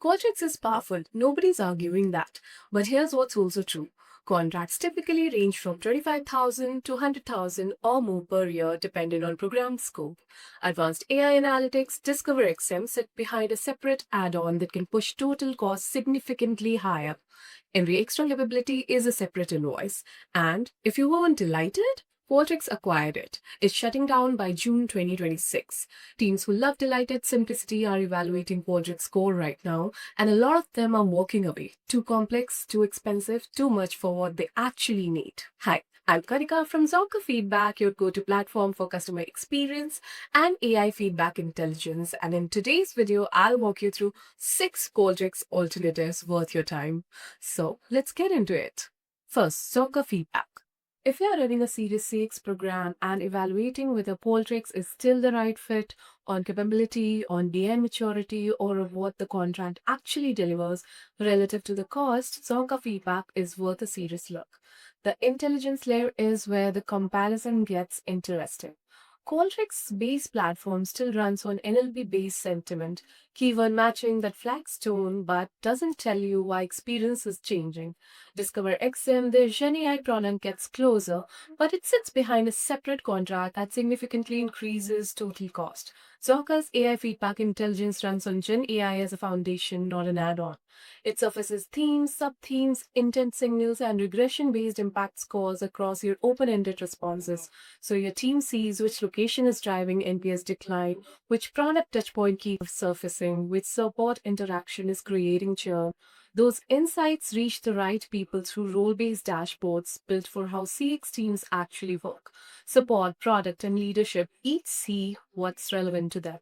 Qualtrics is powerful, nobody's arguing that. But here's what's also true. Contracts typically range from 25,000 to 100,000 or more per year depending on program scope. Advanced AI analytics, Discover XM sit behind a separate add-on that can push total costs significantly higher. Every extra capability is a separate invoice. And if you weren't delighted, Qualtrics acquired it. It's shutting down by June 2026. Teams who love delighted simplicity are evaluating Qualtrics core right now, and a lot of them are walking away. Too complex, too expensive, too much for what they actually need. Hi, I'm Karika from Zonka Feedback, your go-to platform for customer experience and AI feedback intelligence. And in today's video, I'll walk you through 6 Qualtrics alternatives worth your time. So let's get into it. First, Zonka Feedback. If you are running a Series 6 program and evaluating whether Qualtrics is still the right fit on capability, on DN maturity, or of what the contract actually delivers relative to the cost, Zonka Feedback is worth a serious look. The intelligence layer is where the comparison gets interesting. Qualtrics' base platform still runs on NLP-based sentiment, keyword matching that flags tone but doesn't tell you why experience is changing. Discover XM, the GenAI product, gets closer, but it sits behind a separate contract that significantly increases total cost. Zonka's AI feedback intelligence runs on GenAI as a foundation, not an add-on. It surfaces themes, sub-themes, intent signals, and regression-based impact scores across your open-ended responses, so your team sees which location is driving NPS decline, which product touchpoint keeps surfacing, which support interaction is creating churn. Those insights reach the right people through role-based dashboards built for how CX teams actually work. Support, product, and leadership each see what's relevant to them.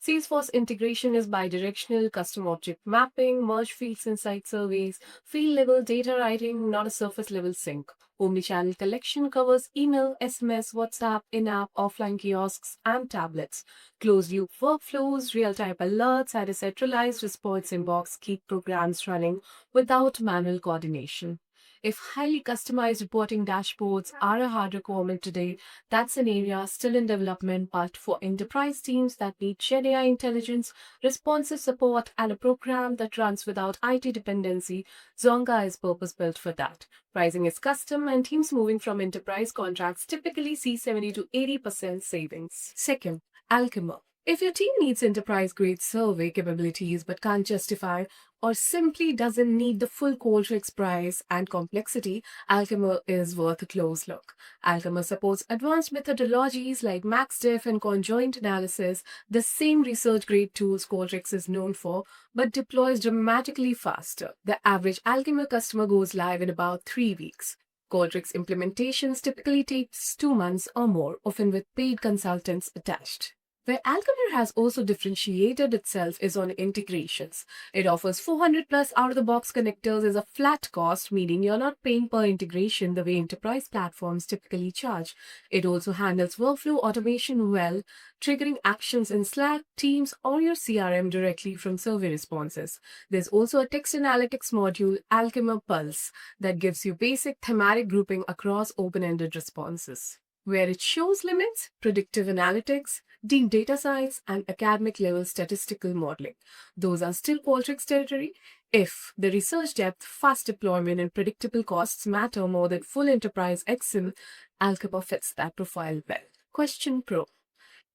Salesforce integration is bidirectional custom object mapping, merge fields inside surveys, field-level data writing, not a surface-level sync. Omnichannel collection covers email, SMS, WhatsApp, in-app, offline kiosks, and tablets. Closed-loop workflows, real-time alerts, and a centralized response inbox keep programs running without manual coordination. If highly customized reporting dashboards are a hard requirement today, that's an area still in development, but for enterprise teams that need GenAI intelligence, responsive support, and a program that runs without IT dependency, Zonka is purpose-built for that. Pricing is custom, and teams moving from enterprise contracts typically see 70 to 80% savings. Second, Alchemer. If your team needs enterprise-grade survey capabilities but can't justify or simply doesn't need the full Qualtrics price and complexity, Alchemer is worth a close look. Alchemer supports advanced methodologies like MaxDiff and conjoint analysis, the same research-grade tools Qualtrics is known for, but deploys dramatically faster. The average Alchemer customer goes live in about 3 weeks. Qualtrics implementations typically takes 2 months or more, often with paid consultants attached. Where Alchemer has also differentiated itself is on integrations. It offers 400 plus out-of-the-box connectors as a flat cost, meaning you're not paying per integration the way enterprise platforms typically charge. It also handles workflow automation well, triggering actions in Slack, Teams, or your CRM directly from survey responses. There's also a text analytics module, Alchemer Pulse, that gives you basic thematic grouping across open-ended responses. Where it shows limits, predictive analytics, deep data science, and academic-level statistical modeling. Those are still Qualtrics territory. If the research depth, fast deployment, and predictable costs matter more than full enterprise XM, Alchemer fits that profile well. QuestionPro.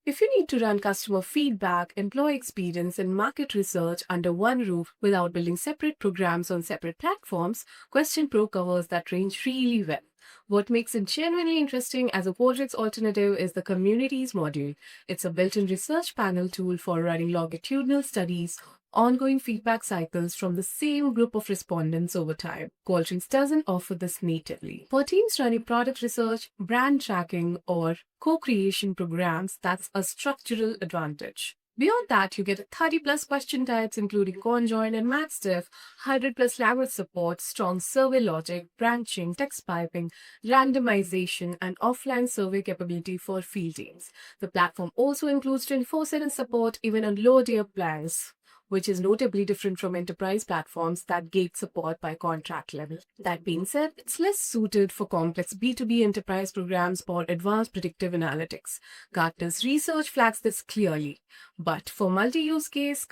If you need to run customer feedback, employee experience, and market research under one roof without building separate programs on separate platforms, QuestionPro covers that range really well. What makes it genuinely interesting as a Qualtrics alternative is the Communities module. It's a built-in research panel tool for running longitudinal studies, ongoing feedback cycles from the same group of respondents over time. Qualtrics doesn't offer this natively. For teams running product research, brand tracking, or co-creation programs, that's a structural advantage. Beyond that, you get 30 plus question types including conjoint and MaxDiff, 100 plus language support, strong survey logic, branching, text piping, randomization, and offline survey capability for field teams. The platform also includes 24/7 support even on low-tier plans, which is notably different from enterprise platforms that gate support by contract level. That being said, it's less suited for complex B2B enterprise programs or advanced predictive analytics. Gartner's research flags this clearly. But for multi-use case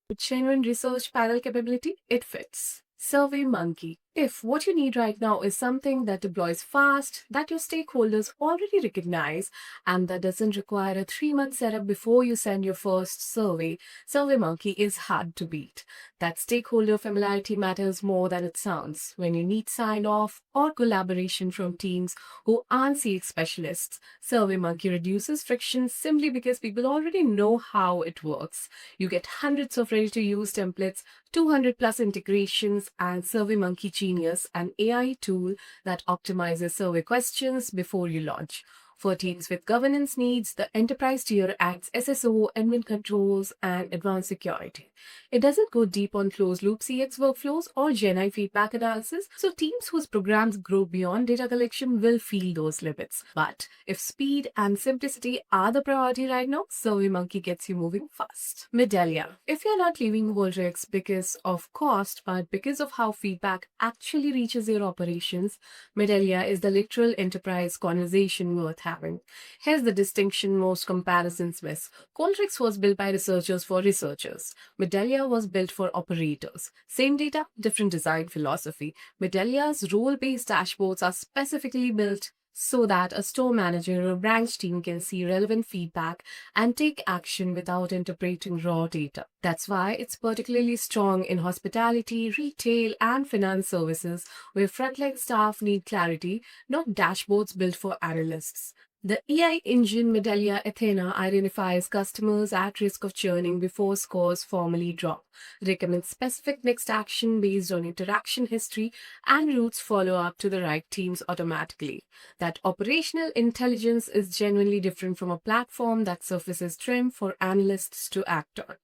With genuine research panel capability, it fits. SurveyMonkey. If what you need right now is something that deploys fast, that your stakeholders already recognize, and that doesn't require a 3-month setup before you send your first survey, SurveyMonkey is hard to beat. That stakeholder familiarity matters more than it sounds. When you need sign-off or collaboration from teams who aren't CX specialists, SurveyMonkey reduces friction simply because people already know how it works. You get hundreds of ready-to-use templates, 200 plus integrations, and SurveyMonkey Genius, an AI tool that optimizes survey questions before you launch. For teams with governance needs, the enterprise tier adds SSO, admin controls, and advanced security. It doesn't go deep on closed-loop CX workflows or GenAI feedback analysis, so teams whose programs grow beyond data collection will feel those limits. But if speed and simplicity are the priority right now, SurveyMonkey gets you moving fast. Medallia. If you're not leaving Qualtrics because of cost, but because of how feedback actually reaches your operations, Medallia is the literal enterprise conversation worth having. Here's the distinction most comparisons miss. Qualtrics was built by researchers for researchers. Medallia was built for operators. Same data, different design philosophy. Medallia's role-based dashboards are specifically built so that a store manager or branch team can see relevant feedback and take action without interpreting raw data. That's why it's particularly strong in hospitality, retail, and finance services, where frontline staff need clarity, not dashboards built for analysts. The AI engine Medallia Athena identifies customers at risk of churning before scores formally drop, recommends specific next action based on interaction history, and routes follow up to the right teams automatically. That operational intelligence is genuinely different from a platform that surfaces trim for analysts to act on.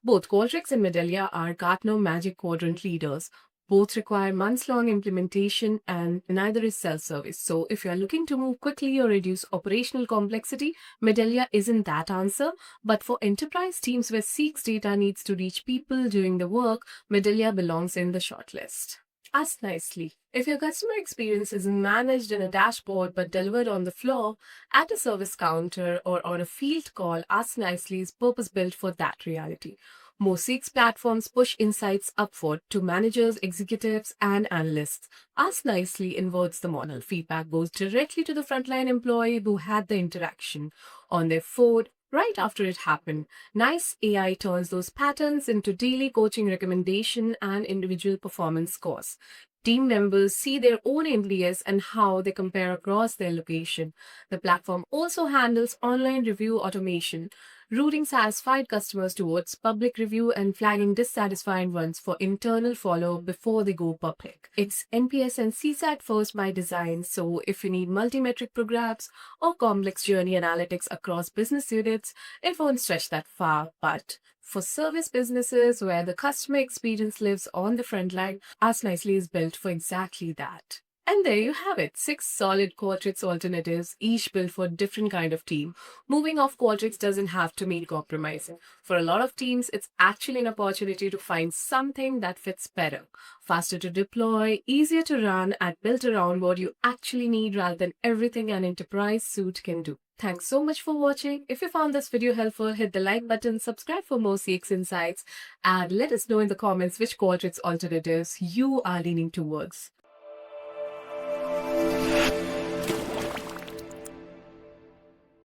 Both Qualtrics and Medallia are Gartner Magic Quadrant leaders. Both require months-long implementation and neither is self-service. So if you're looking to move quickly or reduce operational complexity, Medallia isn't that answer. But for enterprise teams where CX data needs to reach people doing the work, Medallia belongs in the shortlist. AskNicely. If your customer experience isn't managed in a dashboard but delivered on the floor, at a service counter, or on a field call, AskNicely is purpose-built for that reality. Most CX platforms push insights upward to managers, executives, and analysts. AskNicely inverts the model. Feedback goes directly to the frontline employee who had the interaction on their phone right after it happened. Nice AI turns those patterns into daily coaching recommendation and individual performance scores. Team members see their own NPS and how they compare across their location. The platform also handles online review automation, routing satisfied customers towards public review and flagging dissatisfied ones for internal follow-up before they go public. It's NPS and CSAT first by design, so if you need multi-metric programs or complex journey analytics across business units, it won't stretch that far. But for service businesses where the customer experience lives on the front line, AskNicely is built for exactly that. And there you have it, 6 solid Qualtrics alternatives, each built for a different kind of team. Moving off Qualtrics doesn't have to mean compromising. For a lot of teams, it's actually an opportunity to find something that fits better, faster to deploy, easier to run, and built around what you actually need rather than everything an enterprise suite can do. Thanks so much for watching. If you found this video helpful, hit the like button, subscribe for more CX insights, and let us know in the comments which Qualtrics alternatives you are leaning towards.